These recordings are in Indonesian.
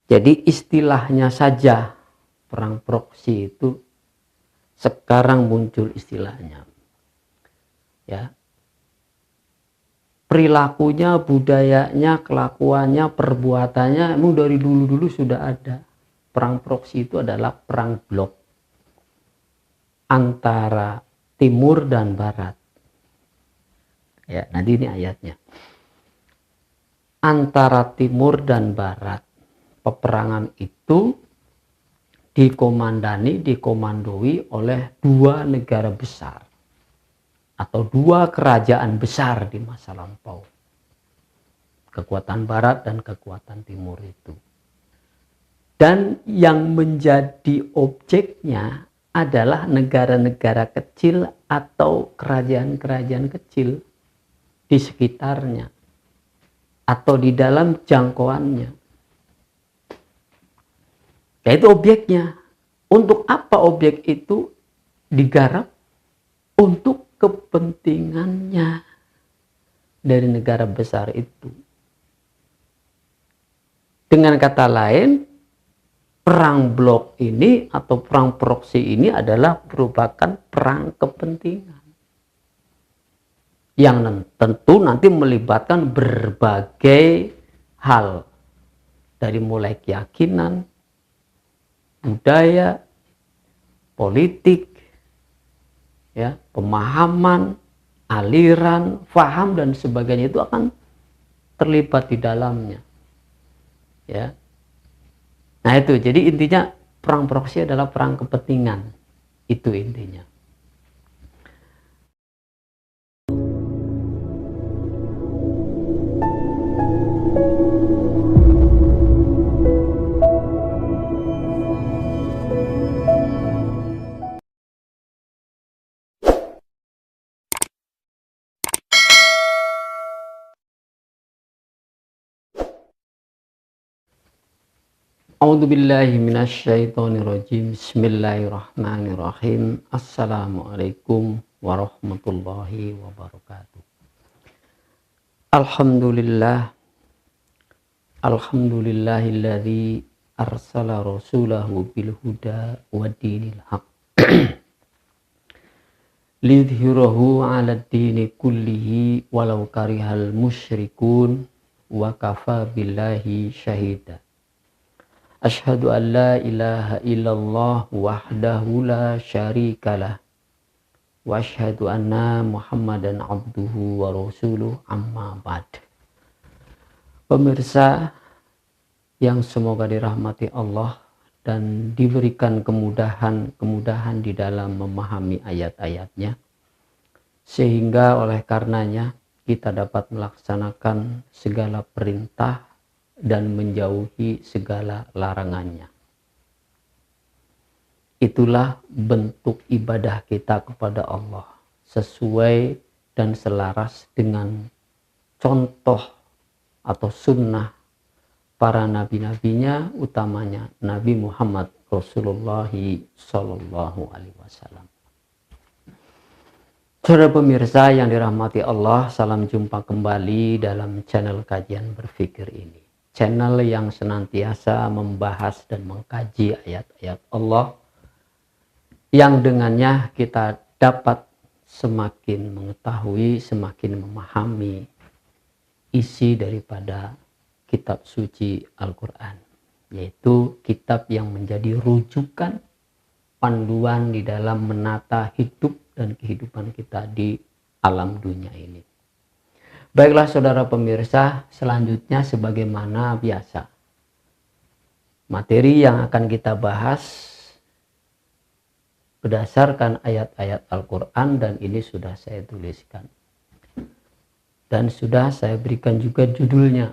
Jadi istilahnya saja perang proksi itu sekarang muncul istilahnya. Ya. Perilakunya, budayanya, kelakuannya, perbuatannya emang dari dulu-dulu sudah ada. Perang proksi itu adalah perang blok antara timur dan barat. Ya, nanti ini ayatnya. Antara timur dan barat, peperangan itu dikomandoi oleh dua negara besar atau dua kerajaan besar di masa lampau. Kekuatan barat dan kekuatan timur itu. Dan yang menjadi objeknya adalah negara-negara kecil atau kerajaan-kerajaan kecil di sekitarnya atau di dalam jangkauannya. Yaitu objeknya. Untuk apa objek itu digarap? Untuk kepentingannya dari negara besar itu. Dengan kata lain, perang blok ini atau perang proksi ini adalah merupakan perang kepentingan. Yang tentu nanti melibatkan berbagai hal. Dari mulai keyakinan, budaya, politik, ya, pemahaman, aliran, faham dan sebagainya itu akan terlibat di dalamnya. Ya. Nah itu, jadi intinya perang proksi adalah perang kepentingan. Itu intinya. A'udzubillahi minasyaitonirrajim. Bismillahirrahmanirrahim. Assalamualaikum warahmatullahi wabarakatuh. Alhamdulillahilladzi arsala rasulahu bil huda wa dinil haq lidhhirahu 'alad dini kullihi walau karihal musyrikun wa kafa billahi syahida. Asyhadu an la ilaha illallah wahdahu la syarikalah wa asyhadu anna Muhammadan abduhu wa rasuluh, amma ba'd. Pemirsa yang semoga dirahmati Allah dan diberikan kemudahan di dalam memahami ayat-ayatnya, sehingga oleh karenanya kita dapat melaksanakan segala perintah dan menjauhi segala larangannya. Itulah bentuk ibadah kita kepada Allah, sesuai dan selaras dengan contoh atau sunnah para nabi-nabinya, utamanya Nabi Muhammad Rasulullah Sallallahu Alaihi Wasallam. Saudara pemirsa yang dirahmati Allah, salam jumpa kembali dalam channel kajian berpikir ini. Channel yang senantiasa membahas dan mengkaji ayat-ayat Allah, yang dengannya kita dapat semakin mengetahui, semakin memahami isi daripada kitab suci Al-Quran, yaitu kitab yang menjadi rujukan panduan di dalam menata hidup dan kehidupan kita di alam dunia ini. Baiklah saudara pemirsa, selanjutnya sebagaimana biasa, materi yang akan kita bahas berdasarkan ayat-ayat Al-Quran, dan ini sudah saya tuliskan. Dan sudah saya berikan juga judulnya,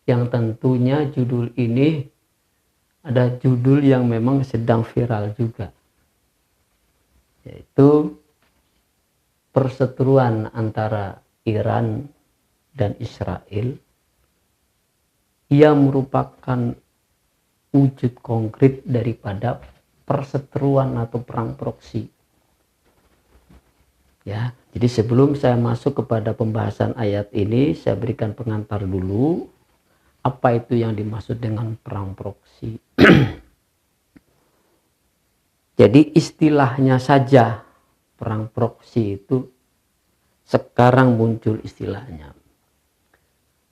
yang tentunya judul ini ada judul yang memang sedang viral juga, yaitu perseteruan antara Iran dan Israel yang merupakan wujud konkret daripada perseteruan atau perang proksi. Ya, jadi sebelum saya masuk kepada pembahasan ayat ini, saya berikan pengantar dulu. Apa itu yang dimaksud dengan perang proksi? Jadi istilahnya saja perang proksi itu sekarang muncul istilahnya.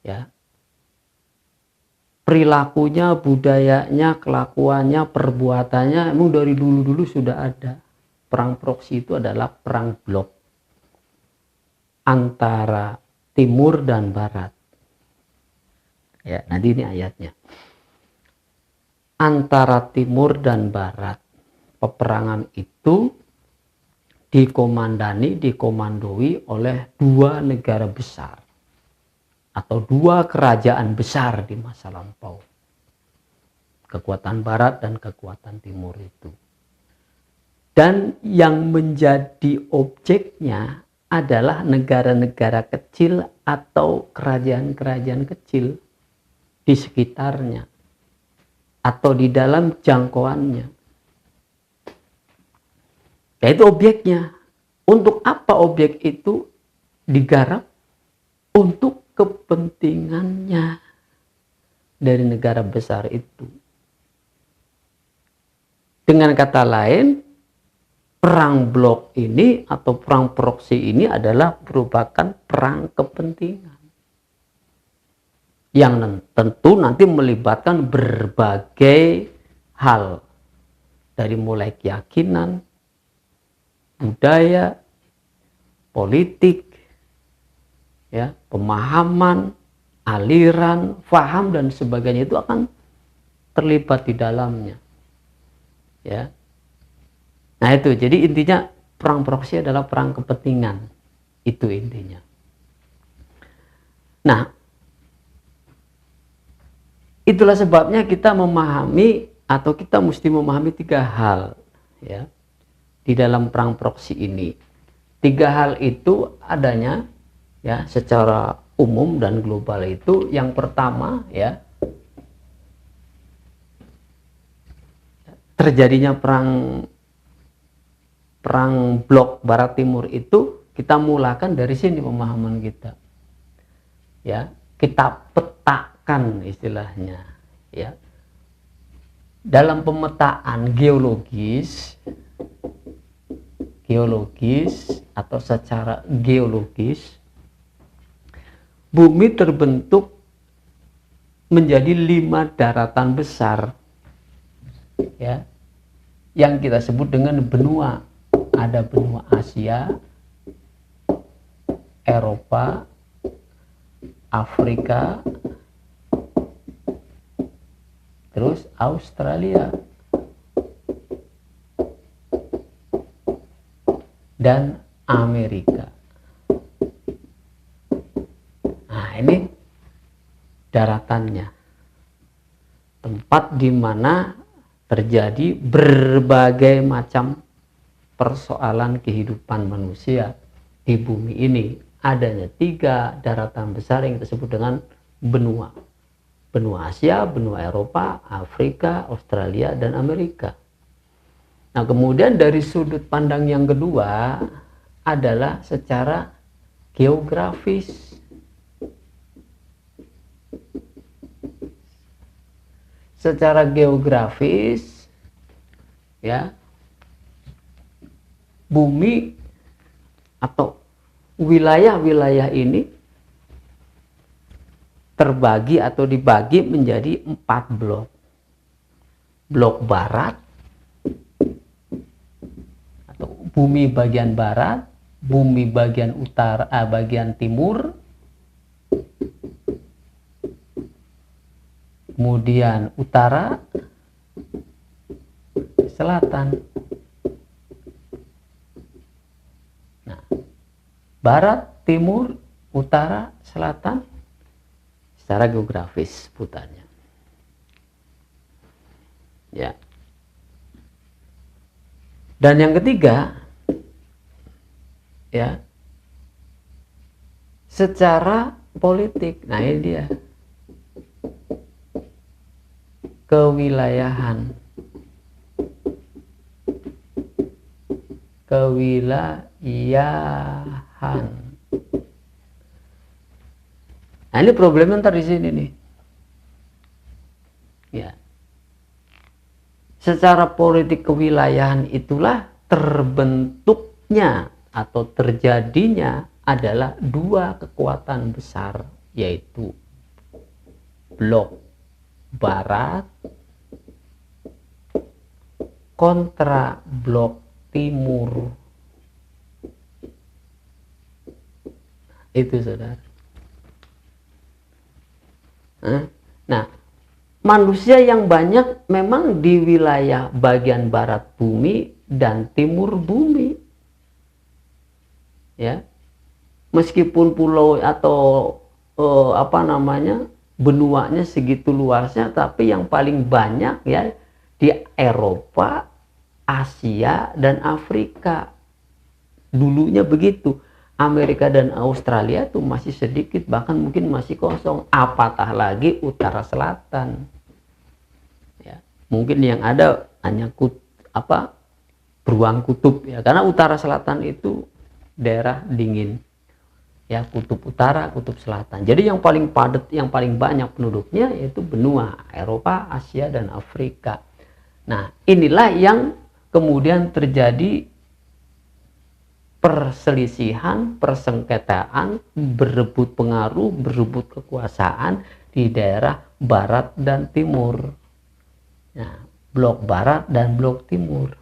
Ya. Perilakunya, budayanya, kelakuannya, perbuatannya emang dari dulu-dulu sudah ada. Perang proksi itu adalah perang blok antara timur dan barat. Ya, nanti ini ayatnya. Antara timur dan barat, peperangan itu dikomandoi oleh dua negara besar atau dua kerajaan besar di masa lampau. Kekuatan barat dan kekuatan timur itu. Dan yang menjadi objeknya adalah negara-negara kecil atau kerajaan-kerajaan kecil di sekitarnya atau di dalam jangkauannya. Yaitu objeknya. Untuk apa objek itu digarap? Untuk kepentingannya dari negara besar itu. Dengan kata lain, perang blok ini atau perang proksi ini adalah merupakan perang kepentingan. Yang tentu nanti melibatkan berbagai hal. Dari mulai keyakinan, budaya, politik, ya, pemahaman, aliran, faham dan sebagainya itu akan terlibat di dalamnya. Ya. Nah itu, jadi intinya perang proksi adalah perang kepentingan. Itu intinya. Nah, itulah sebabnya kita memahami atau kita mesti memahami tiga hal ya di dalam perang proksi ini. Tiga hal itu adanya ya secara umum dan global itu. Yang pertama ya, terjadinya perang blok barat timur itu kita mulakan dari sini pemahaman kita. Ya, kita petakan istilahnya ya. Dalam pemetaan geologis atau secara geologis, bumi terbentuk menjadi 5 daratan besar ya, yang kita sebut dengan benua. Ada benua Asia, Eropa, Afrika, terus Australia dan Amerika. Nah, ini daratannya, tempat di mana terjadi berbagai macam persoalan kehidupan manusia di bumi ini. Adanya 3 daratan besar yang disebut dengan benua. Benua Asia, benua Eropa, Afrika, Australia, dan Amerika. Nah, kemudian dari sudut pandang yang kedua adalah secara geografis. Secara geografis ya, bumi atau wilayah-wilayah ini terbagi atau dibagi menjadi 4 blok. Blok barat atau bumi bagian barat, bumi bagian utara, bagian timur, kemudian utara, selatan. Nah, barat, timur, utara, selatan secara geografis sebutannya. Ya. Dan yang ketiga ya, secara politik. Nah, ini dia. Kewilayahan. Nah, ini problemnya ntar di sini nih. Secara politik kewilayahan itulah terbentuknya atau terjadinya adalah dua kekuatan besar, yaitu blok barat kontra blok timur. Itu saudara. Nah, manusia yang banyak memang di wilayah bagian barat bumi dan timur bumi. Ya. Meskipun pulau atau benuanya segitu luasnya, tapi yang paling banyak ya di Eropa, Asia dan Afrika. Dulunya begitu. Amerika dan Australia itu masih sedikit, bahkan mungkin masih kosong, apatah lagi utara selatan. Ya, mungkin yang ada hanya beruang kutub ya, karena utara selatan itu daerah dingin. Ya, kutub utara, kutub selatan. Jadi yang paling padat, yang paling banyak penduduknya yaitu benua Eropa, Asia dan Afrika. Nah, inilah yang kemudian terjadi perselisihan, persengketaan, berebut pengaruh, berebut kekuasaan di daerah barat dan timur. Nah, blok barat dan blok timur.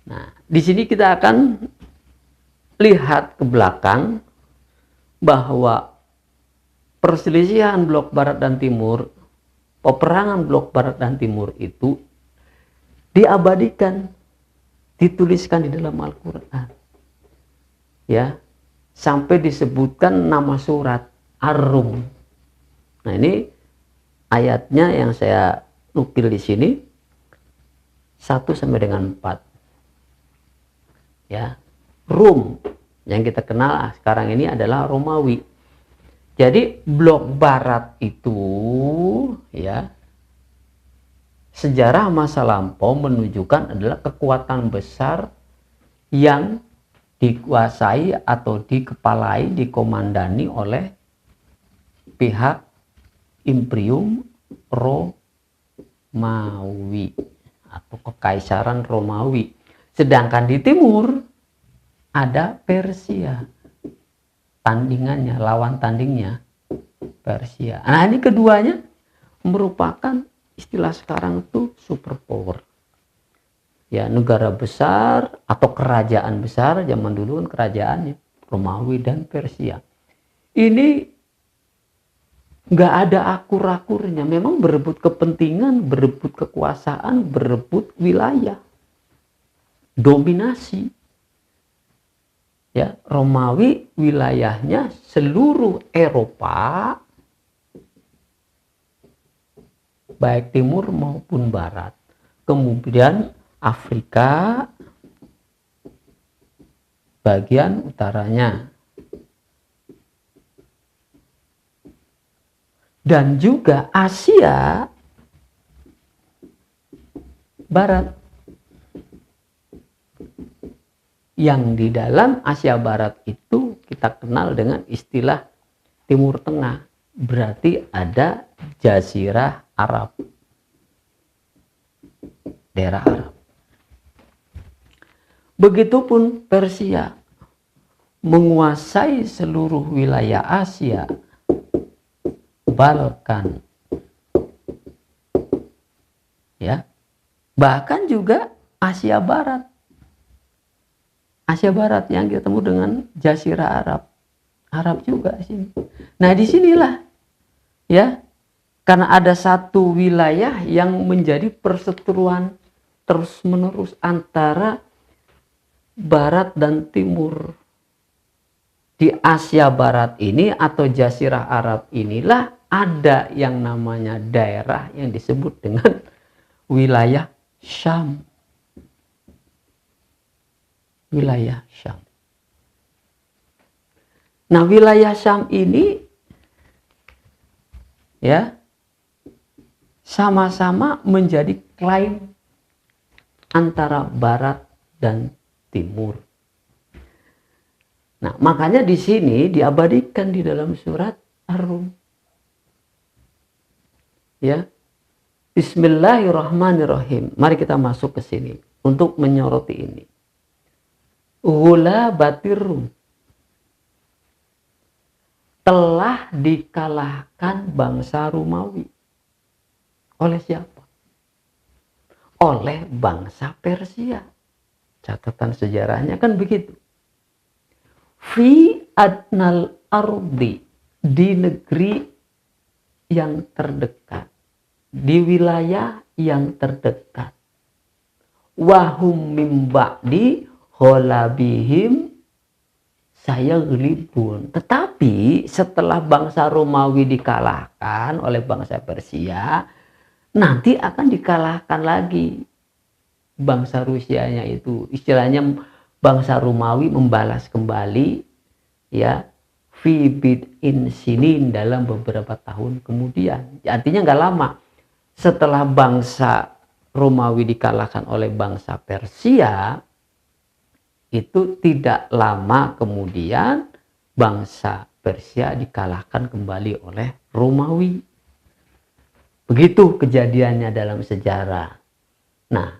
Nah, di sini kita akan lihat ke belakang bahwa perselisihan blok barat dan timur, peperangan blok barat dan timur itu diabadikan, dituliskan di dalam Al-Quran ya, sampai disebutkan nama surat Ar-Rum. Nah, ini ayatnya yang saya nukil di sini 1 sampai dengan 4 ya. Rum yang kita kenal sekarang ini adalah Romawi. Jadi blok barat itu ya, sejarah masa lampau menunjukkan adalah kekuatan besar yang dikuasai atau dikepalai, dikomandani oleh pihak Imperium Romawi atau Kekaisaran Romawi. Sedangkan di timur ada Persia. Tandingannya, lawan tandingnya Persia. Nah, ini keduanya merupakan istilah sekarang itu superpower. Ya, negara besar atau kerajaan besar, zaman dulu kan kerajaannya Romawi dan Persia. Ini nggak ada akur-akurnya, memang berebut kepentingan, berebut kekuasaan, berebut wilayah, dominasi. Ya, Romawi wilayahnya seluruh Eropa, baik timur maupun barat. Kemudian Afrika bagian utaranya. Dan juga Asia Barat. Yang di dalam Asia Barat itu kita kenal dengan istilah Timur Tengah. Berarti ada Jazirah Arab. Daerah Arab. Begitupun Persia menguasai seluruh wilayah Asia, Balkan. Ya. Bahkan juga Asia Barat. Asia Barat yang kita temu dengan Jazirah Arab. Arab juga sini. Nah, disinilah ya, karena ada satu wilayah yang menjadi perseteruan terus-menerus antara barat dan timur. Di Asia Barat ini atau Jazirah Arab inilah ada yang namanya daerah yang disebut dengan wilayah Syam. Wilayah Syam. Nah, wilayah Syam ini ya sama-sama menjadi klaim antara barat dan timur. Nah, makanya di sini diabadikan di dalam surat Ar-Rum. Ya. Bismillahirrahmanirrahim. Mari kita masuk ke sini untuk menyoroti ini. Ghulabatir Rum. Telah dikalahkan bangsa Romawi. Oleh siapa? Oleh bangsa Persia. Catatan sejarahnya kan begitu. Fi adnal ardi. Di negeri yang terdekat. Di wilayah yang terdekat. Wahum mim ba'di ghalabihim sayaghlibun. Tetapi setelah bangsa Romawi dikalahkan oleh bangsa Persia, nanti akan dikalahkan lagi bangsa Rusianya itu. Istilahnya bangsa Romawi membalas kembali, ya, fi bid'in sinin, dalam beberapa tahun kemudian. Artinya nggak lama setelah bangsa Romawi dikalahkan oleh bangsa Persia, itu tidak lama kemudian bangsa Persia dikalahkan kembali oleh Romawi. Begitu kejadiannya dalam sejarah. Nah,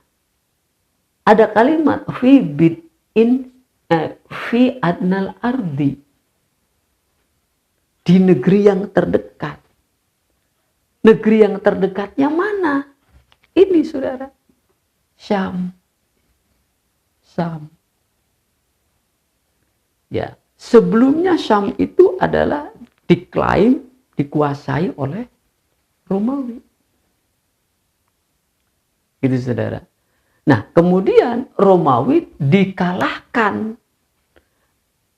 ada kalimat fi bid'in fi adnal ardi, di negeri yang terdekat. Negeri yang terdekatnya mana? Ini saudara, Syam. Ya, sebelumnya Syam itu adalah diklaim, dikuasai oleh Romawi. Itu saudara. Nah, kemudian Romawi dikalahkan.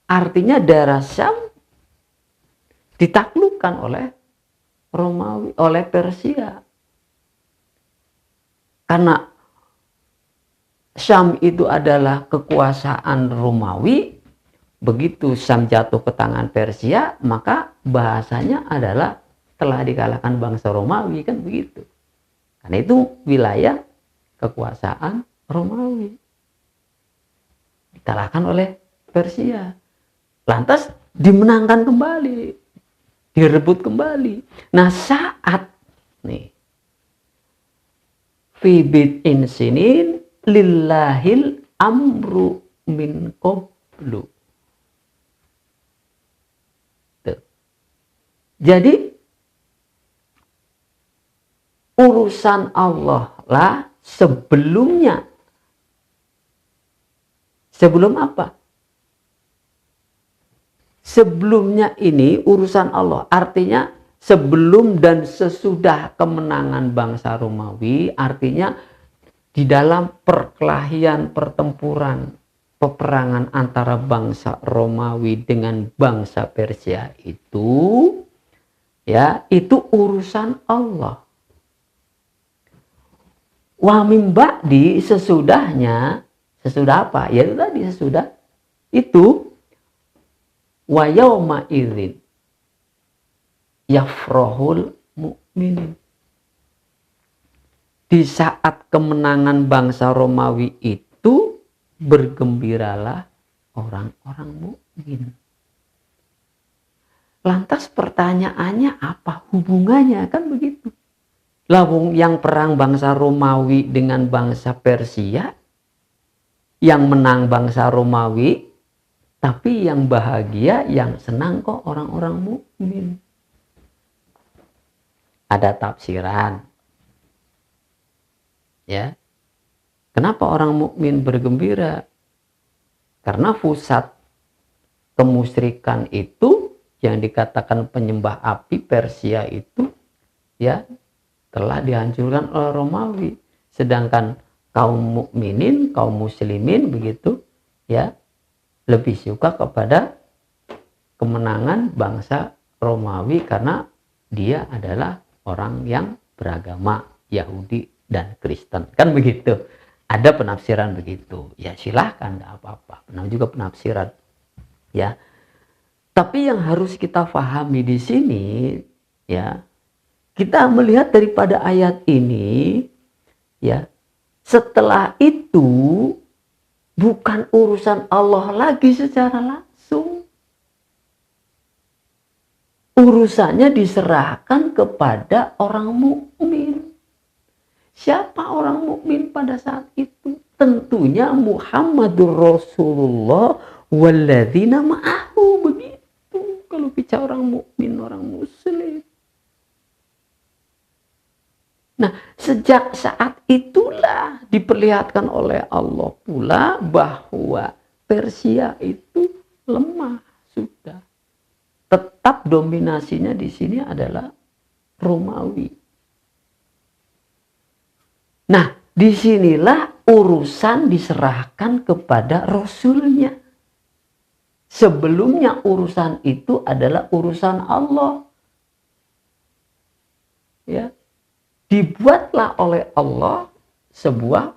Artinya daerah Syam ditaklukkan oleh Romawi, oleh Persia. Karena Syam itu adalah kekuasaan Romawi, begitu Syam jatuh ke tangan Persia, maka bahasanya adalah telah dikalahkan bangsa Romawi, kan begitu. Karena itu wilayah kekuasaan Romawi. Dikalahkan oleh Persia. Lantas dimenangkan kembali, direbut kembali. Nah, saat nih fi bid'in sinin lillahil amru min qablu. Tuh. Jadi urusan Allah lah sebelumnya. Sebelum apa? Sebelumnya ini urusan Allah. Artinya sebelum dan sesudah kemenangan bangsa Romawi, artinya di dalam perkelahian, pertempuran, peperangan antara bangsa Romawi dengan bangsa Persia itu, ya, itu urusan Allah. Wa mim ba'di, sesudahnya, sesudah apa? Ya itu tadi, sesudah itu, wa yauma idzin yafrahul mu'minin. Di saat kemenangan bangsa Romawi itu bergembiralah orang-orang mukmin. Lantas pertanyaannya apa hubungannya? Kan begitu. Lawung yang perang bangsa Romawi dengan bangsa Persia, yang menang bangsa Romawi, tapi yang bahagia, yang senang kok orang-orang mukmin. Ada tafsiran. Ya. Kenapa orang mukmin bergembira? Karena pusat kemusyrikan itu yang dikatakan penyembah api Persia itu, ya, telah dihancurkan oleh Romawi. Sedangkan kaum mukminin, kaum muslimin begitu, ya, lebih suka kepada kemenangan bangsa Romawi karena dia adalah orang yang beragama Yahudi dan Kristen, kan begitu. Ada penafsiran begitu, ya silahkan, nggak apa-apa. Pernah juga penafsiran, ya. Tapi yang harus kita pahami di sini, ya, kita melihat daripada ayat ini, ya, setelah itu bukan urusan Allah lagi secara langsung. Urusannya diserahkan kepada orang mukmin. siapa orang mukmin pada saat itu? Tentunya Muhammadur Rasulullah walladzina ma'ahu, begitu kalau bicara orang mukmin, orang muslim. Nah, sejak saat itulah diperlihatkan oleh Allah pula bahwa Persia itu lemah sudah. Tetap dominasinya di sini adalah Romawi. Nah, disinilah urusan diserahkan kepada Rasulnya. Sebelumnya urusan itu adalah urusan Allah. Ya. Dibuatlah oleh Allah sebuah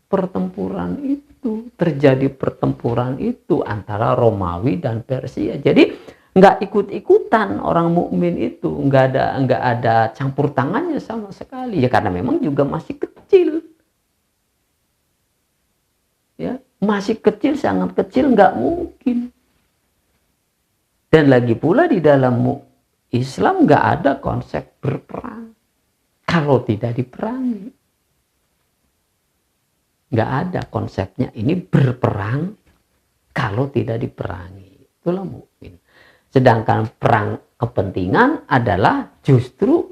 pertempuran itu. Terjadi pertempuran itu antara Romawi dan Persia. Jadi nggak ikut-ikutan orang mukmin itu, nggak ada campur tangannya sama sekali. Ya karena memang juga masih kecil. Ya, masih kecil, sangat kecil, nggak mungkin. Dan lagi pula di dalam Islam nggak ada konsep berperang kalau tidak diperangi. Nggak ada konsepnya ini berperang kalau tidak diperangi. Itulah mukmin. Sedangkan perang kepentingan adalah justru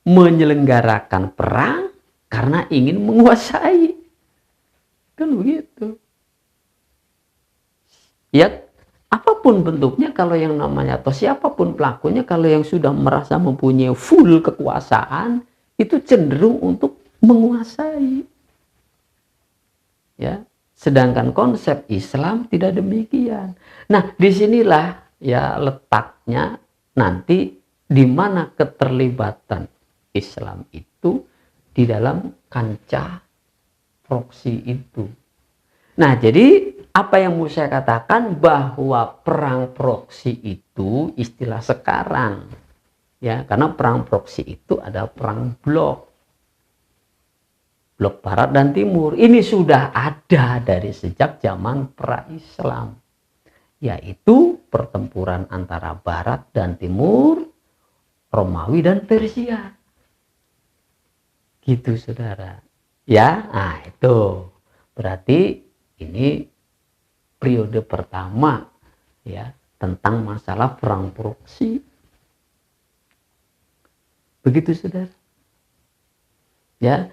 menyelenggarakan perang karena ingin menguasai. Kan begitu. Ya, apapun bentuknya, kalau yang namanya atau siapapun pelakunya, kalau yang sudah merasa mempunyai full kekuasaan, itu cenderung untuk menguasai. Ya, sedangkan konsep Islam tidak demikian. Nah, disinilah ya letaknya nanti di mana keterlibatan Islam itu di dalam kancah proksi itu. Nah, jadi apa yang mau saya katakan bahwa perang proksi itu istilah sekarang. Ya, karena perang proksi itu adalah perang blok barat dan timur. Ini sudah ada dari sejak zaman pra-Islam, yaitu pertempuran antara barat dan timur, Romawi dan Persia. Gitu saudara. Ya, nah itu berarti ini periode pertama ya tentang masalah perang proksi. Begitu saudara. Ya.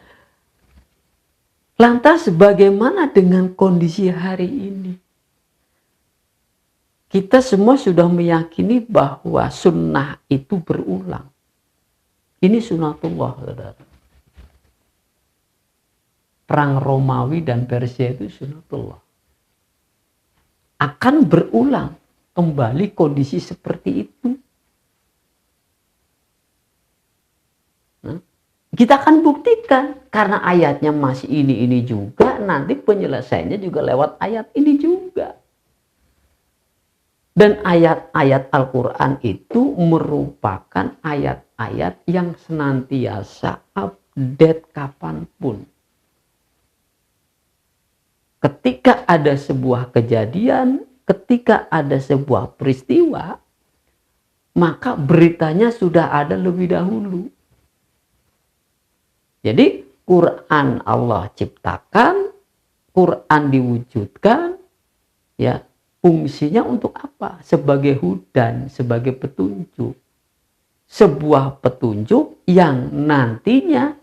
Lantas bagaimana dengan kondisi hari ini? Kita semua sudah meyakini bahwa sunnah itu berulang. Ini sunnatullah, saudara. Perang Romawi dan Persia itu sunnatullah. Akan berulang kembali kondisi seperti itu. Kita akan buktikan karena ayatnya masih ini juga, nanti penyelesaiannya juga lewat ayat ini juga. Dan ayat-ayat Al-Quran itu merupakan ayat-ayat yang senantiasa update kapanpun. Ketika ada sebuah kejadian, ketika ada sebuah peristiwa, maka beritanya sudah ada lebih dahulu. Jadi Quran Allah ciptakan, Quran diwujudkan, ya fungsinya untuk apa? Sebagai hudan, sebagai petunjuk. Sebuah petunjuk yang nantinya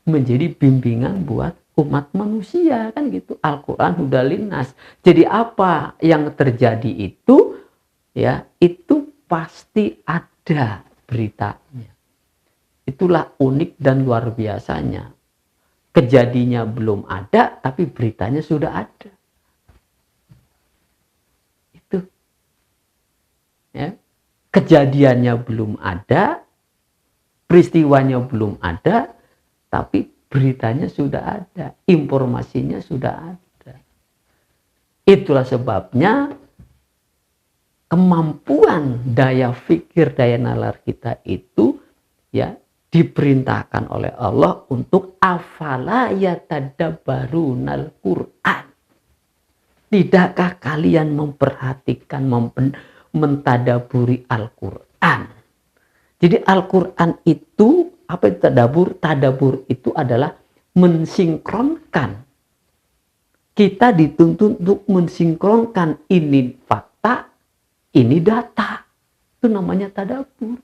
menjadi bimbingan buat umat manusia, kan gitu. Al-Quran hudalin nas. Jadi apa yang terjadi itu, ya itu pasti ada beritanya. Itulah unik dan luar biasanya. Kejadiannya belum ada, tapi beritanya sudah ada. Itu. Ya. Kejadiannya belum ada, peristiwanya belum ada, tapi beritanya sudah ada, informasinya sudah ada. Itulah sebabnya kemampuan daya fikir, daya nalar kita itu ya diperintahkan oleh Allah untuk afala yatadabbarunal Qur'an. Tidakkah kalian memperhatikan, mentadaburi Al-Quran? Jadi Al-Quran itu Apa itu tadabur? Tadabur itu adalah mensinkronkan. Kita dituntut untuk mensinkronkan ini fakta, ini data. Itu namanya tadabur.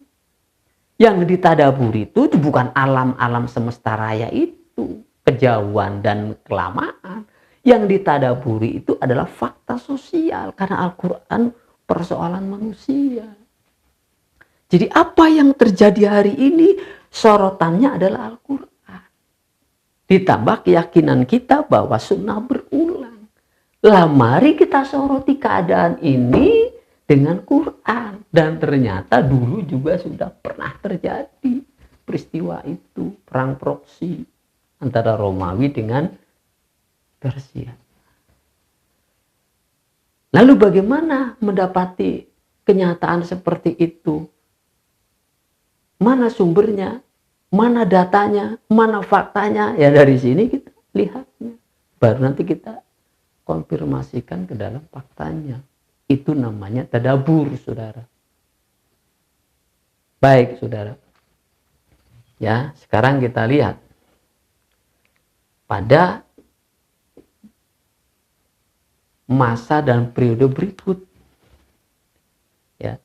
Yang ditadabur itu bukan alam-alam semesta raya itu, kejauhan dan kelamaan. Yang ditadaburi itu adalah fakta sosial, karena Al-Quran persoalan manusia. Jadi apa yang terjadi hari ini, sorotannya adalah Al-Quran. Ditambah keyakinan kita bahwa sunnah berulang. Lah mari kita soroti keadaan ini dengan Quran. Dan ternyata dulu juga sudah pernah terjadi peristiwa itu. Perang proksi antara Romawi dengan Persia. Lalu bagaimana mendapati kenyataan seperti itu? Mana sumbernya, mana datanya, mana faktanya? Ya dari sini kita lihatnya. Baru nanti kita konfirmasikan ke dalam faktanya. Itu namanya tadabur, saudara. Baik, saudara. Ya, sekarang kita lihat. Pada masa dan periode berikut. Ya.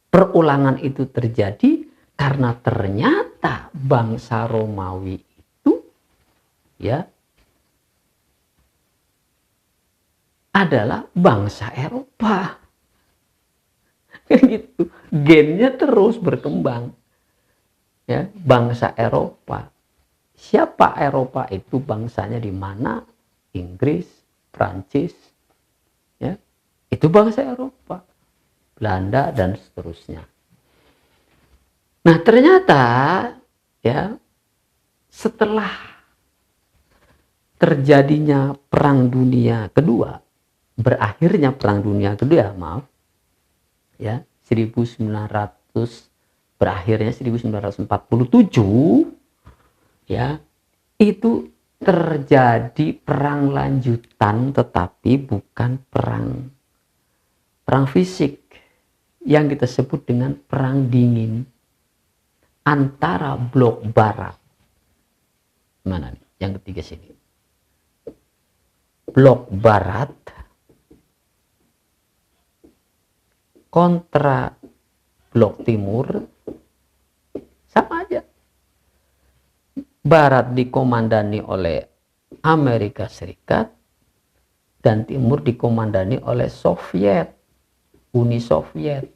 Perulangan itu terjadi karena ternyata bangsa Romawi itu ya adalah bangsa Eropa. Gitu. Gennya terus berkembang. Ya, bangsa Eropa. Siapa Eropa itu? Bangsanya di mana? Inggris, Prancis, ya. Itu bangsa Eropa. Belanda dan seterusnya. Nah, ternyata ya setelah terjadinya Perang Dunia Kedua, berakhirnya Perang Dunia Kedua, ya, 1900 berakhirnya 1947, ya, itu terjadi perang lanjutan, tetapi bukan perang fisik yang kita sebut dengan perang dingin antara blok barat. Mana nih? Yang ketiga sini. Blok barat kontra blok timur, sama aja. Barat dikomandani oleh Amerika Serikat dan timur dikomandani oleh Soviet, Uni Soviet.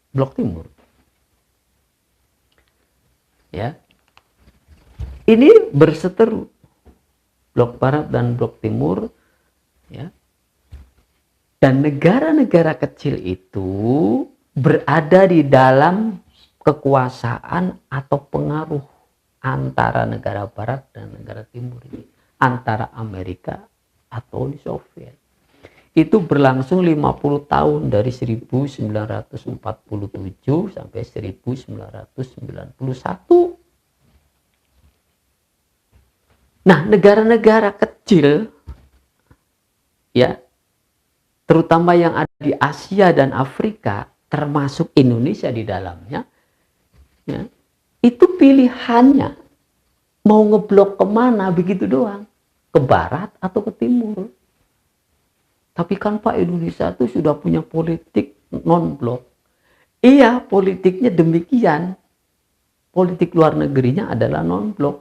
Blok timur. Ya. Ini berseteru. Blok barat dan blok timur, ya. Dan negara-negara kecil itu berada di dalam kekuasaan atau pengaruh antara negara barat dan negara timur ini, antara Amerika atau Uni Soviet. Itu berlangsung 50 tahun dari 1947 sampai 1991. Nah, negara-negara kecil, ya, terutama yang ada di Asia dan Afrika, termasuk Indonesia di dalamnya, ya, itu pilihannya mau ngeblok kemana, begitu doang, ke barat atau ke timur. Tapi kan Pak, Indonesia itu sudah punya politik non-blok. Iya, politiknya demikian. Politik luar negerinya adalah non-blok.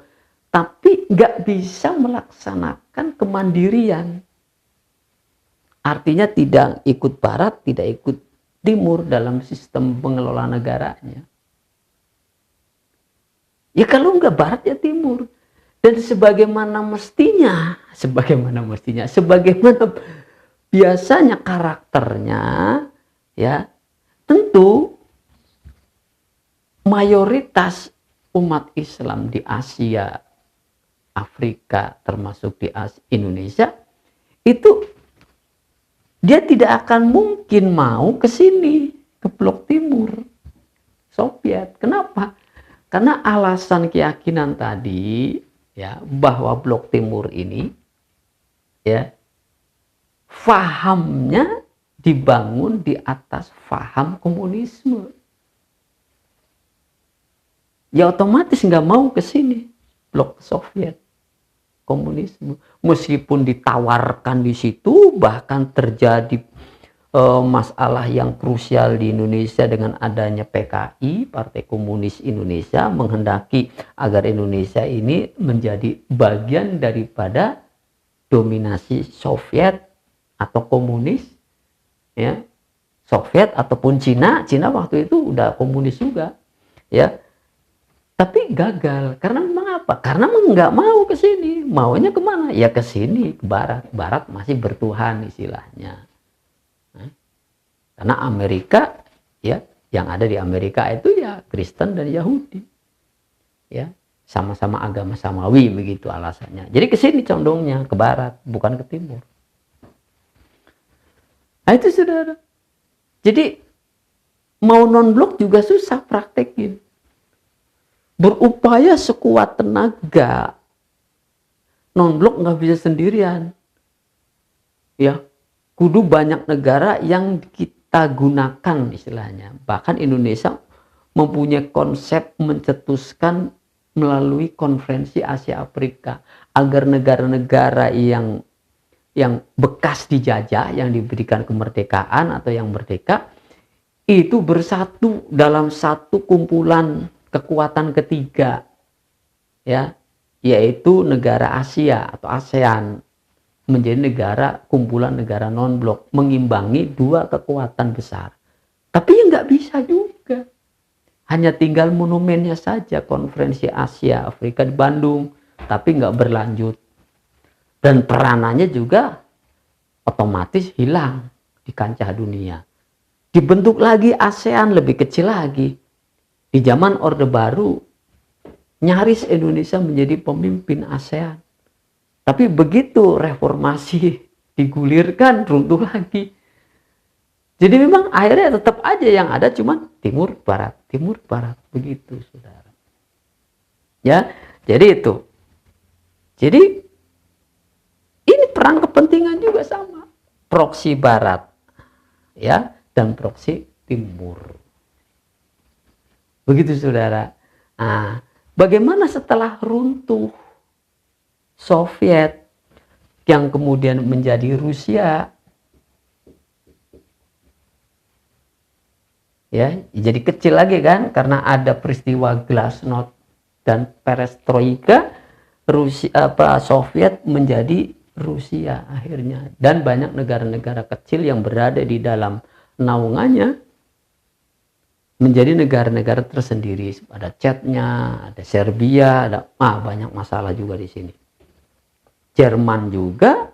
Tapi nggak bisa melaksanakan kemandirian. Artinya tidak ikut barat, tidak ikut timur dalam sistem pengelolaan negaranya. Ya kalau nggak barat ya timur. Dan sebagaimana biasanya karakternya, ya, tentu mayoritas umat Islam di Asia, Afrika, termasuk di Indonesia, itu dia tidak akan mungkin mau ke sini, ke blok timur Soviet. Kenapa? Karena alasan keyakinan tadi, ya, bahwa blok timur ini, ya, fahamnya dibangun di atas faham komunisme. ya otomatis nggak mau ke sini blok Soviet komunisme. Meskipun ditawarkan di situ, bahkan terjadi masalah yang krusial di Indonesia dengan adanya PKI, Partai Komunis Indonesia, menghendaki agar Indonesia ini menjadi bagian daripada dominasi Soviet atau komunis, ya, Soviet ataupun Cina. Cina waktu itu udah komunis juga, ya. Tapi gagal karena memang apa? Karena nggak mau ke sini, maunya kemana? Ya ke sini, ke barat. Barat masih bertuhan istilahnya. Karena Amerika, ya, yang ada di Amerika itu ya Kristen dan Yahudi, ya, sama-sama agama samawi, begitu alasannya. Jadi ke sini condongnya, ke barat, bukan ke timur. Nah itu saudara. Jadi mau non-blok juga susah praktekin. Berupaya sekuat tenaga, non-blok nggak bisa sendirian. Ya, kudu banyak negara yang kita gunakan istilahnya. Bahkan Indonesia mempunyai konsep mencetuskan melalui konferensi Asia Afrika agar negara-negara yang bekas dijajah, yang diberikan kemerdekaan atau yang merdeka, itu bersatu dalam satu kumpulan kekuatan ketiga, ya, yaitu negara Asia atau ASEAN, menjadi negara, kumpulan negara non-blok, mengimbangi dua kekuatan besar. Tapi ya nggak bisa juga. Hanya tinggal monumennya saja, konferensi Asia Afrika di Bandung, tapi nggak berlanjut. Dan peranannya juga otomatis hilang di kancah dunia. Dibentuk lagi ASEAN, lebih kecil lagi. Di zaman Orde Baru, nyaris Indonesia menjadi pemimpin ASEAN. Tapi begitu reformasi digulirkan, runtuh lagi. Jadi memang akhirnya tetap aja yang ada cuma timur barat, begitu saudara. Ya, jadi itu. Jadi ini perang kepentingan juga sama. Proksi barat, ya, dan proksi timur. Begitu saudara. Nah, bagaimana setelah runtuh Soviet yang kemudian menjadi Rusia, ya, jadi kecil lagi kan karena ada peristiwa Glasnost dan Perestroika. Rusia, Soviet menjadi Rusia akhirnya, dan banyak negara-negara kecil yang berada di dalam naungannya menjadi negara-negara tersendiri. Ada Chechnya, ada Serbia, ada banyak masalah juga di sini. Jerman juga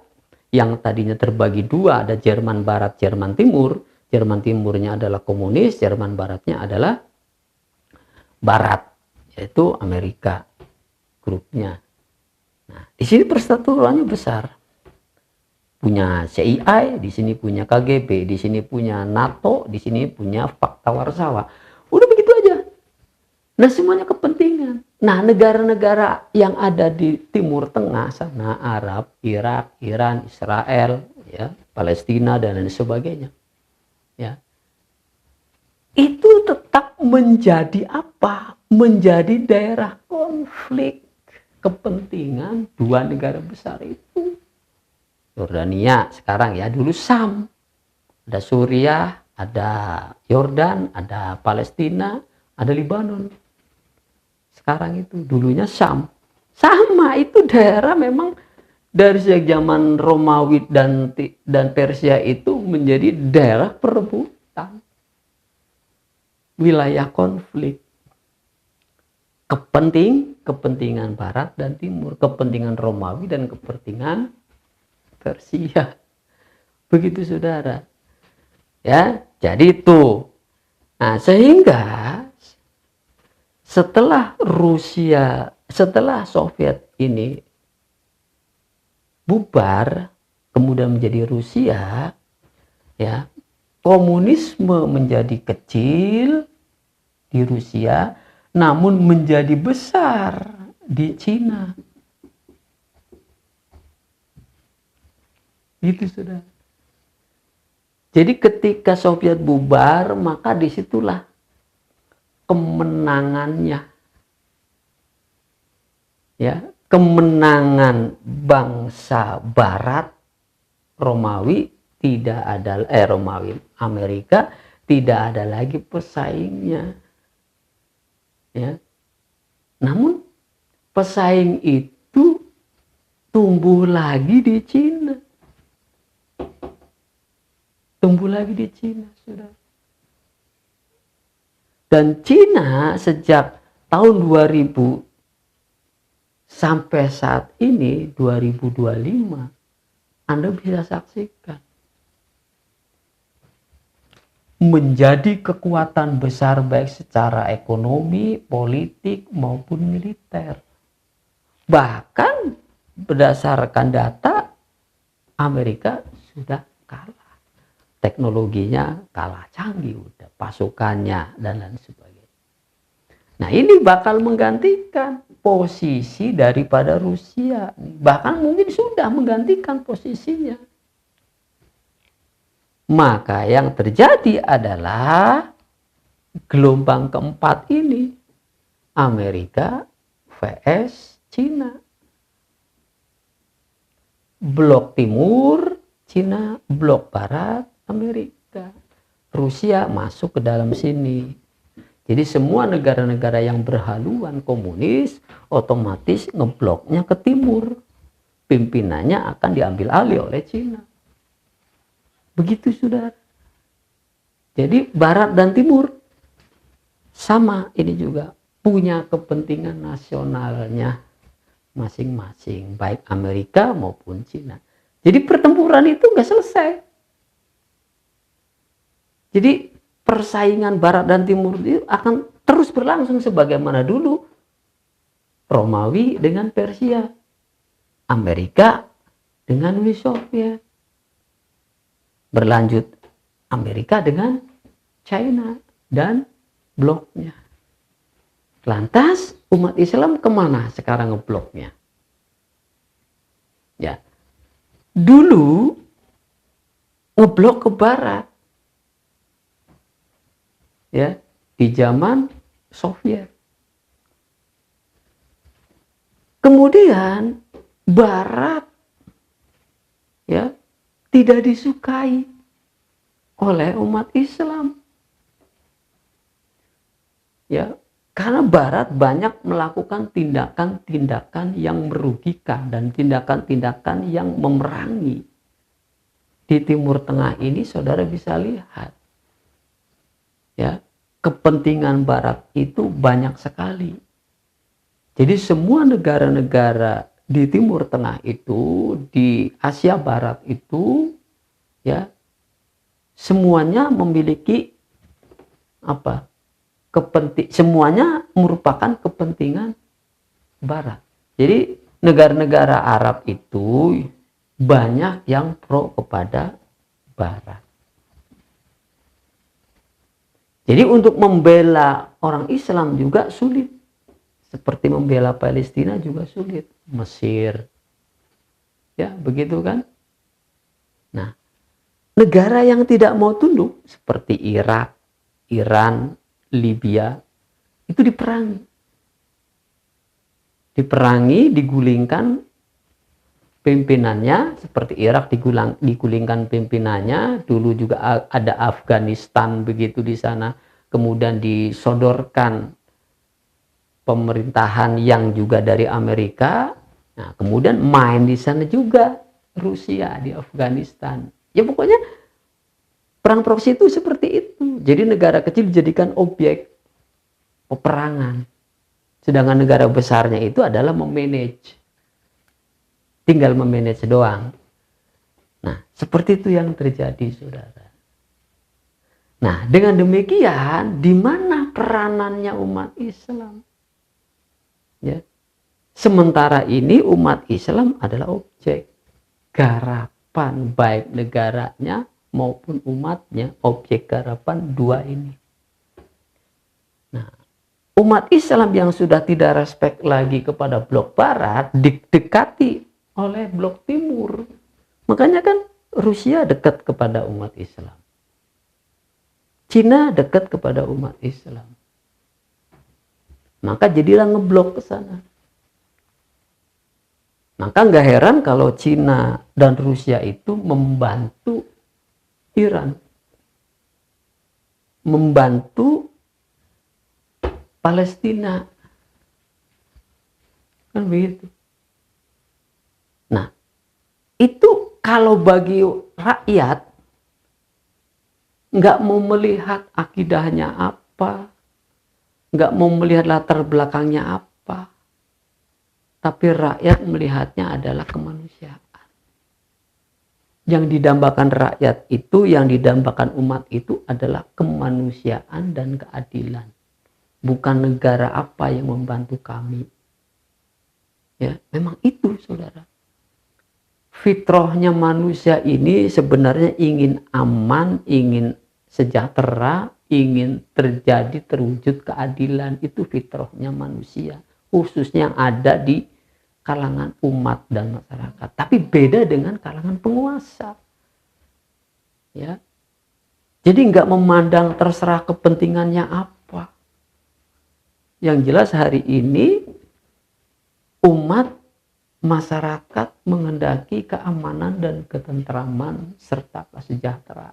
yang tadinya terbagi dua, ada Jerman Barat, Jerman Timur. Jerman Timurnya adalah komunis, Jerman Baratnya adalah Barat, yaitu Amerika grupnya. Nah, di sini persatuannya besar. Punya CIA, di sini punya KGB, di sini punya NATO, di sini punya Fakta Warsawa. Udah begitu aja. Nah, semuanya kepentingan. Nah, negara-negara yang ada di Timur Tengah sana, Arab, Irak, Iran, Israel, ya, Palestina dan lain sebagainya, ya, itu tetap menjadi apa? Menjadi daerah konflik kepentingan dua negara besar itu. Yordania sekarang, ya, dulu Sam, ada Suriah, ada Yordan, ada Palestina, ada Libanon. Sekarang itu, dulunya Sam. Sama, itu daerah memang dari sejak zaman Romawi dan Persia itu menjadi daerah perebutan. Wilayah konflik. Kepentingan Barat dan Timur, kepentingan Romawi dan kepentingan Persia. Begitu saudara. Ya, jadi itu. Nah, sehingga setelah Soviet ini bubar, kemudian menjadi Rusia, ya, komunisme menjadi kecil di Rusia, namun menjadi besar di Cina. Gitu sudah. Jadi ketika Soviet bubar, maka disitulah kemenangannya ya, kemenangan bangsa Barat Romawi tidak ada, Romawi Amerika tidak ada lagi pesaingnya, ya. Namun pesaing itu tumbuh lagi di Cina, sudah. Dan Cina sejak tahun 2000 sampai saat ini 2025, Anda bisa saksikan menjadi kekuatan besar baik secara ekonomi, politik maupun militer. Bahkan berdasarkan data, Amerika sudah kalah. Teknologinya kalah canggih, udah pasukannya dan lain sebagainya. Nah, ini bakal menggantikan posisi daripada Rusia. Bahkan mungkin sudah menggantikan posisinya. Maka yang terjadi adalah gelombang keempat ini, Amerika vs Cina. Blok timur Cina, blok barat Amerika. Rusia masuk ke dalam sini. Jadi semua negara-negara yang berhaluan komunis otomatis ngebloknya ke timur. Pimpinannya akan diambil alih oleh Cina. Begitu, saudara. Jadi barat dan timur sama ini juga punya kepentingan nasionalnya masing-masing, baik Amerika maupun Cina. Jadi pertempuran itu nggak selesai. Jadi persaingan barat dan timur itu akan terus berlangsung sebagaimana dulu Romawi dengan Persia, Amerika dengan Uni Soviet, berlanjut Amerika dengan China dan bloknya. Lantas umat Islam kemana sekarang ngebloknya? Ya, dulu ngeblok ke barat, ya, di zaman Soviet. Kemudian barat, ya, tidak disukai oleh umat Islam, ya, karena barat banyak melakukan tindakan-tindakan yang merugikan dan tindakan-tindakan yang memerangi. Di Timur Tengah ini saudara bisa lihat, ya, kepentingan barat itu banyak sekali. Jadi semua negara-negara di Timur Tengah itu, di Asia Barat itu, ya, semuanya memiliki apa? Semuanya merupakan kepentingan barat. Jadi negara-negara Arab itu banyak yang pro kepada barat. Jadi untuk membela orang Islam juga sulit. Seperti membela Palestina juga sulit. Mesir. Ya, begitu kan? Nah, negara yang tidak mau tunduk seperti Irak, Iran, Libya itu diperangi. Digulingkan pimpinannya, seperti Irak digulingkan pimpinannya. Dulu juga ada Afghanistan begitu di sana. Kemudian disodorkan pemerintahan yang juga dari Amerika. Nah, kemudian main di sana juga Rusia di Afghanistan. Ya pokoknya perang proksi itu seperti itu. Jadi negara kecil dijadikan objek peperangan. Sedangkan negara besarnya itu adalah memanage. Tinggal memanage doang. Nah, seperti itu yang terjadi, saudara. Nah, dengan demikian, di mana peranannya umat Islam? Ya. Sementara ini umat Islam adalah objek garapan baik negaranya maupun umatnya, objek garapan dua ini. Nah, umat Islam yang sudah tidak respek lagi kepada blok barat didekati oleh blok timur. Makanya kan Rusia dekat kepada umat Islam. Cina dekat kepada umat Islam. Maka jadilah ngeblok ke sana. Maka nggak heran kalau Cina dan Rusia itu membantu Iran, membantu Palestina, kan begitu. Nah, itu kalau bagi rakyat nggak mau melihat akidahnya apa, nggak mau melihat latar belakangnya apa, tapi rakyat melihatnya adalah kemanusiaan. Yang didambakan rakyat itu, yang didambakan umat itu adalah kemanusiaan dan keadilan. Bukan negara apa yang membantu kami. Ya, memang itu, saudara. Fitrahnya manusia ini sebenarnya ingin aman, ingin sejahtera, ingin terwujud keadilan. Itu fitrahnya manusia, khususnya yang ada di kalangan umat dan masyarakat. Tapi beda dengan kalangan penguasa. Ya. Jadi nggak memandang terserah kepentingannya apa. Yang jelas hari ini umat masyarakat menghendaki keamanan dan ketentraman serta kesejahteraan.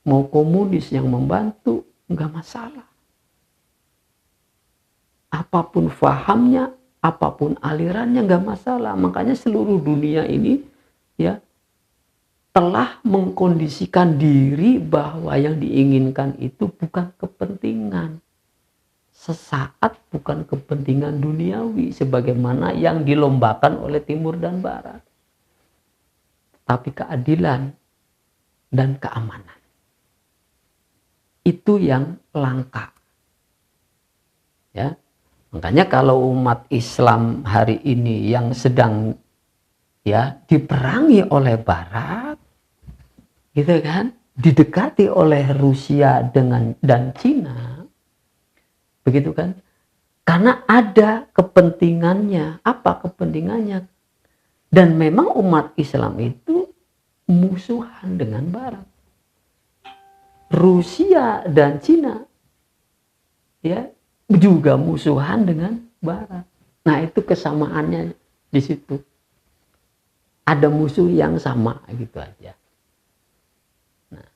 Mau komunis yang membantu, nggak masalah. Apapun fahamnya, apapun alirannya, nggak masalah. Makanya seluruh dunia ini ya telah mengkondisikan diri bahwa yang diinginkan itu bukan kepentingan sesaat, bukan kepentingan duniawi sebagaimana yang dilombakan oleh timur dan barat, tapi keadilan dan keamanan. Itu yang langka. Ya. Makanya kalau umat Islam hari ini yang sedang ya diperangi oleh barat, gitu kan, didekati oleh Rusia dan Cina, begitu kan? Karena ada kepentingannya. Apa kepentingannya? Dan memang umat Islam itu musuhan dengan barat. Rusia dan Cina ya juga musuhan dengan barat. Nah, itu kesamaannya di situ. Ada musuh yang sama gitu aja. Nah,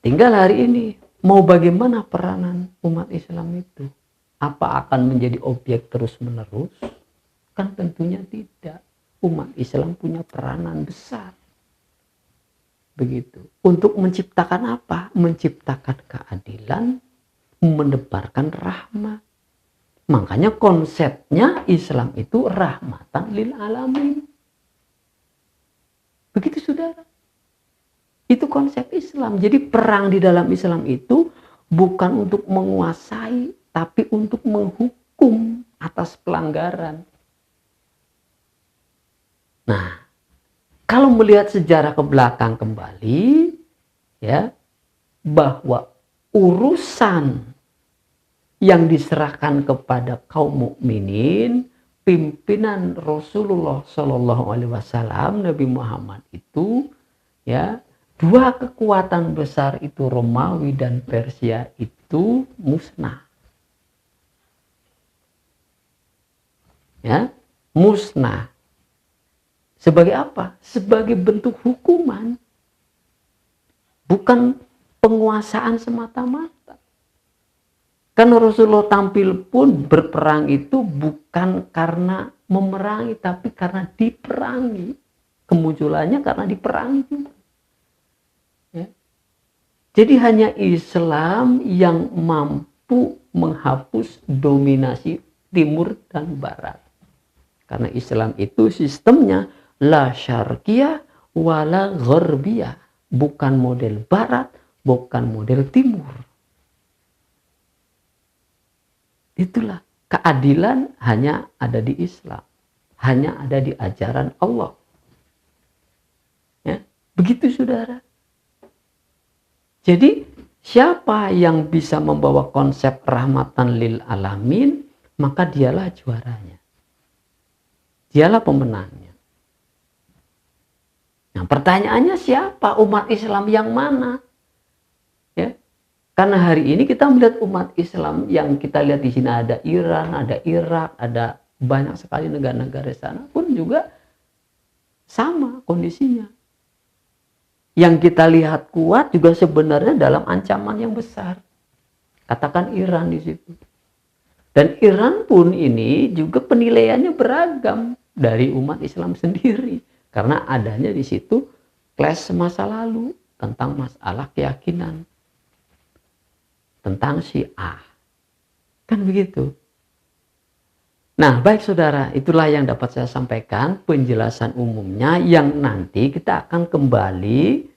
tinggal hari ini mau bagaimana peranan umat Islam itu? Apa akan menjadi objek terus-menerus? Kan tentunya tidak. Umat Islam punya peranan besar. Begitu. Untuk menciptakan apa? Menciptakan keadilan, menebarkan rahmat. Makanya konsepnya Islam itu rahmatan lil alamin. Begitu, saudara. Itu konsep Islam. Jadi perang di dalam Islam itu bukan untuk menguasai, tapi untuk menghukum atas pelanggaran. Nah, kalau melihat sejarah ke belakang kembali, ya, bahwa urusan yang diserahkan kepada kaum mukminin, pimpinan Rasulullah Shallallahu Alaihi Wasallam, Nabi Muhammad itu, ya, dua kekuatan besar itu Romawi dan Persia itu musnah. Ya, musnah. Sebagai apa? Sebagai bentuk hukuman. Bukan penguasaan semata-mata. Karena Rasulullah tampil pun berperang itu bukan karena memerangi, tapi karena diperangi. Kemunculannya karena diperangi juga. Ya. Jadi hanya Islam yang mampu menghapus dominasi timur dan barat. Karena Islam itu sistemnya la syarqiyah wala gharbiyah. Bukan model barat, bukan model timur. Itulah keadilan hanya ada di Islam. Hanya ada di ajaran Allah. Ya, begitu, saudara. Jadi siapa yang bisa membawa konsep rahmatan lil alamin, maka dialah juaranya. Dialah pemenangnya. Nah, pertanyaannya siapa? Umat Islam yang mana? Ya. Karena hari ini kita melihat umat Islam yang kita lihat di sini ada Iran, ada Irak, ada banyak sekali negara-negara di sana pun juga sama kondisinya. Yang kita lihat kuat juga sebenarnya dalam ancaman yang besar. Katakan Iran di situ. Dan Iran pun ini juga penilaiannya beragam dari umat Islam sendiri. Karena adanya di situ clash masa lalu tentang masalah keyakinan. Tentang Syiah. Kan begitu. Nah, baik saudara, itulah yang dapat saya sampaikan penjelasan umumnya yang nanti kita akan kembali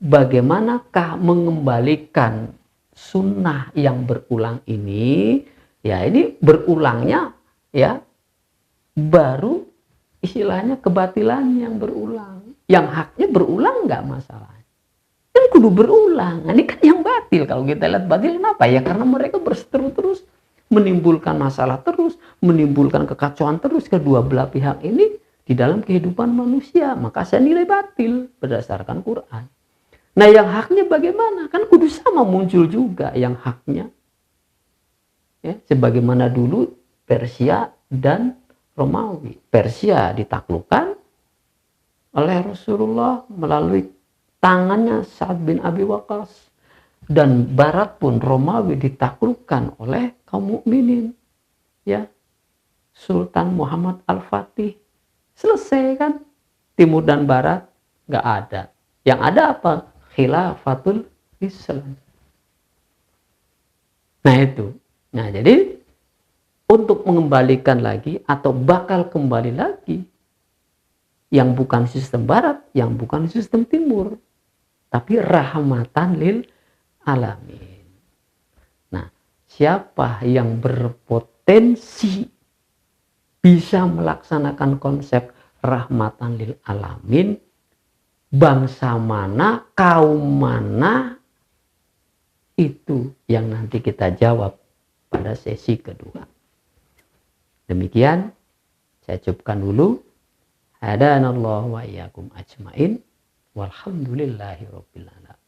bagaimanakah mengembalikan sunnah yang berulang ini. Ya, ini berulangnya ya baru istilahnya kebatilan yang berulang. Yang haknya berulang nggak masalah. Kan kudu berulang. Nah, ini kan yang batil. Kalau kita lihat batil kenapa? Ya karena mereka berseteru-terus menimbulkan masalah terus, menimbulkan kekacauan terus kedua belah pihak ini di dalam kehidupan manusia. Maka saya nilai batil berdasarkan Quran. Nah, yang haknya bagaimana? Kan kudu sama muncul juga yang haknya. Ya, sebagaimana dulu Persia dan Romawi. Persia ditaklukkan oleh Rasulullah melalui tangannya Sa'ad bin Abi Waqqas, dan Barat pun Romawi ditaklukkan oleh kaum mukminin, ya, Sultan Muhammad Al-Fatih. Selesai kan, timur dan barat nggak ada. Yang ada apa? Khilafatul Islam. Nah itu. Nah jadi untuk mengembalikan lagi atau bakal kembali lagi yang bukan sistem barat, yang bukan sistem timur, tapi rahmatan lil alamin. Nah, siapa yang berpotensi bisa melaksanakan konsep rahmatan lil alamin, bangsa mana, kaum mana, itu yang nanti kita jawab pada sesi kedua. Demikian saya cukupkan dulu. Hadanallahu wa iyyakum ajmain. Walhamdulillahirabbil alamin.